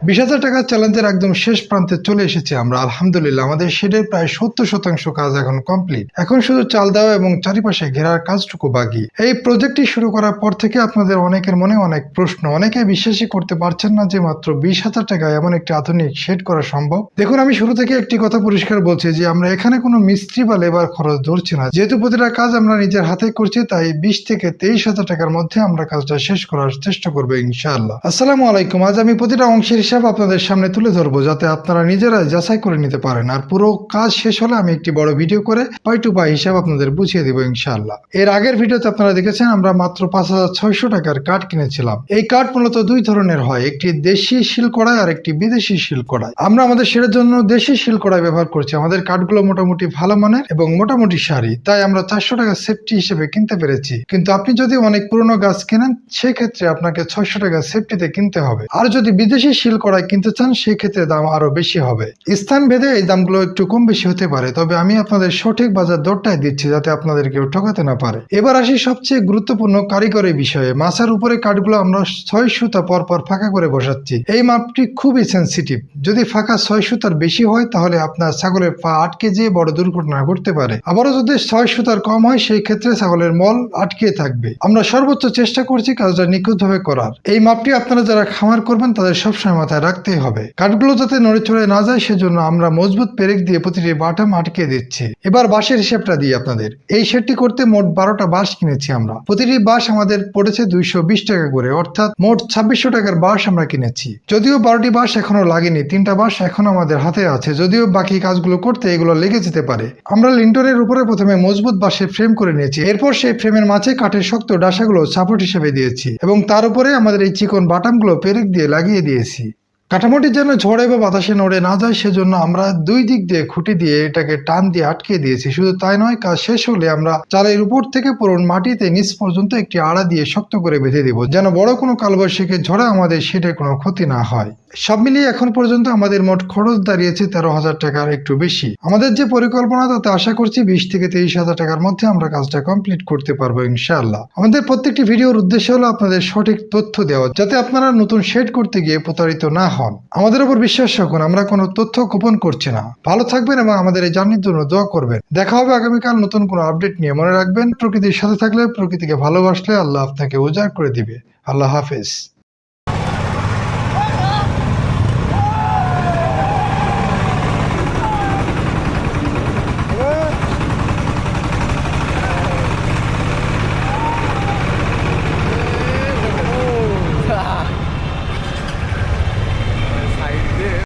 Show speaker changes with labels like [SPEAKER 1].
[SPEAKER 1] 20,000 টাকার চ্যালেঞ্জের একদম শেষ প্রান্তে চলে এসেছি আমরা। আলহামদুলিল্লাহ আমাদের শেডের প্রায় 70% কাজ এখন কমপ্লিট। এখন শুধু চাল দেওয়া এবং চারিপাশে ঘেরার কাজটুকু বাকি। এই প্রজেক্টটি শুরু করার পর থেকে আপনাদের অনেকের মনে অনেক প্রশ্ন, অনেকে বিশ্বাসই করতে পারছেন না যে মাত্র 20,000 টাকায় এমন একটি আধুনিক শেড করা সম্ভব। দেখুন, আমি শুরু থেকে একটি কথা পরিষ্কার বলছি যে আমরা এখানে কোনো মিস্ত্রি বা লেবার খরচ ধরছি না। যেহেতু প্রতিটা কাজ আমরা নিজের হাতে করছি, তাই 20 থেকে 23,000 টাকার মধ্যে আমরা কাজটা শেষ করার চেষ্টা করবো ইনশাআল্লাহ। আসসালামু আলাইকুম। আজ আমি প্রতিটা অংশের হিসাব আপনাদের সামনে তুলে ধরবো, যাতে আপনারা নিজেরাই যাচাই করে নিতে পারেন। আর পুরো কাজ শেষ হলে আমি একটি বড় ভিডিও করে পাই টু পাই হিসাব আপনাদের বুঝিয়ে দেবো ইনশাআল্লাহ। এর আগের ভিডিওতে আপনারা দেখেছেন আমরা মাত্র 5,600 টাকার কাঠ কিনেছিলাম। এই কাঠ মূলত দুই ধরনের হয়, একটি দেশি শিল কড়াই আর একটি বিদেশি শিল কড়াই। আমরা আমাদের শেডের জন্য দেশি শিল কড়াই ব্যবহার করছি। আমাদের কাঠগুলো মোটামুটি ভালো মানের এবং মোটামুটি সারি, তাই আমরা 400 টাকা সেফটি হিসেবে কিনতে পেরেছি। কিন্তু আপনি যদি অনেক পুরনো গাছ কেনেন, সেক্ষেত্রে আপনাকে 600 টাকা সেফটিতে কিনতে হবে। আর যদি বিদেশি শিল কড়াই কিনতে চান, সেক্ষেত্রে দাম আরো বেশি হবে। স্থান ভেদে এই দামগুলো একটু কম বেশি হতে পারে, তবে আমি আপনাদের সঠিক বাজার দরটাই দিচ্ছি, যাতে আপনাদের কেউ ঠকাতে না পারে। এবার আসি সবচেয়ে গুরুত্বপূর্ণ কারিগরি বিষয়ে। মাছার উপরে কাঠগুলো আমরা 6 সুতা পর পর ফাঁকা করে বসাচ্ছি। এই মাপটি খুবই সেন্সিটিভ। যদি ফাঁকা 6 সুতার বেশি হয়, তাহলে আপনার ছাগলের পা আটকে যেয়ে বড় দুর্ঘটনা ঘটতে পারে। আবারও যদি 6 সুতার কম হয়, সেই ক্ষেত্রে ছাগলের মল আটকে থাকবে। আমরা সর্বোচ্চ চেষ্টা করছি কাজটা নিখুঁতভাবে করার। এই মাপটি আপনারা যারা খামার করবেন তাদের সবসময় মাথায় রাখতেই হবে। কাঠগুলো যাতে নড়ে চড়ে না যায়, সেজন্য আমরা মজবুত পেরেক দিয়ে প্রতিটি বাটাম আটকে দিচ্ছি। এবার বাঁশের হিসাবটা দিই আপনাদের। এই শেডটি করতে মোট 12টা বাঁশ কিনেছি আমরা। প্রতিটি বাঁশ আমাদের পড়েছে 220 টাকা করে, অর্থাৎ মোট 2600 টাকার বাঁশ আমরা কিনেছি। যদিও 12টি বাঁশ এখনো লাগেনি, 3টা বাঁশ এখনো আমাদের হাতে আছে। যদিও বাকি কাজগুলো করতে এগুলো লেগে যেতে পারে। আমরা লিন্টনের উপরে প্রথমে মজবুত বাঁশের ফ্রেম করে নিয়েছি। এরপর সেই ফ্রেমের মাঝে কাঠের শক্ত ডাসাগুলো সাপোর্ট হিসেবে দিয়েছি এবং তার উপরে আমাদের এই চিকন বাটামগুলো পেরেক দিয়ে লাগিয়ে দিয়েছি। কাঠামোটি যেন ঝড়ে বা বাতাসে নড়ে না যায়, সেজন্য আমরা দুই দিক দিয়ে খুঁটি দিয়ে এটাকে টান দিয়ে আটকে দিয়েছি। শুধু তাই নয়, কাজ শেষ হলে আমরা চালের উপর থেকে পুরো মাটিতে নিচ পর্যন্ত একটি আড়া দিয়ে শক্ত করে বেঁধে দেব, যেন বড় কোনো কালবৈশাখীর ঝড়ে আমাদের সেটার কোনো ক্ষতি না হয়। সব মিলিয়ে এখন পর্যন্ত আমাদের মোট খরচ দাঁড়িয়েছে 13,000 টাকার একটু বেশি। আমাদের যে পরিকল্পনা, তাতে আশা করছি 20 থেকে 23,000 টাকার মধ্যে আমরা কাজটা কমপ্লিট করতে পারবো ইনশাআল্লাহ। আমাদের প্রত্যেকটি ভিডিওর উদ্দেশ্য হলো আপনাদের সঠিক তথ্য দেওয়া, যাতে আপনারা নতুন শেড করতে গিয়ে প্রতারিত না হন। আমাদের উপর বিশ্বাস রাখুন, আমরা কোনো তথ্য গোপন করছি না। ভালো থাকবেন এবং আমাদের এই জার্নির জন্য দোয়া করবেন। দেখা হবে আগামীকাল নতুন কোনো আপডেট নিয়ে। মনে রাখবেন, প্রকৃতির সাথে থাকলে, প্রকৃতিকে ভালোবাসলে আল্লাহ আপনাকে উজাড় করে দিবে। আল্লাহ হাফেজ।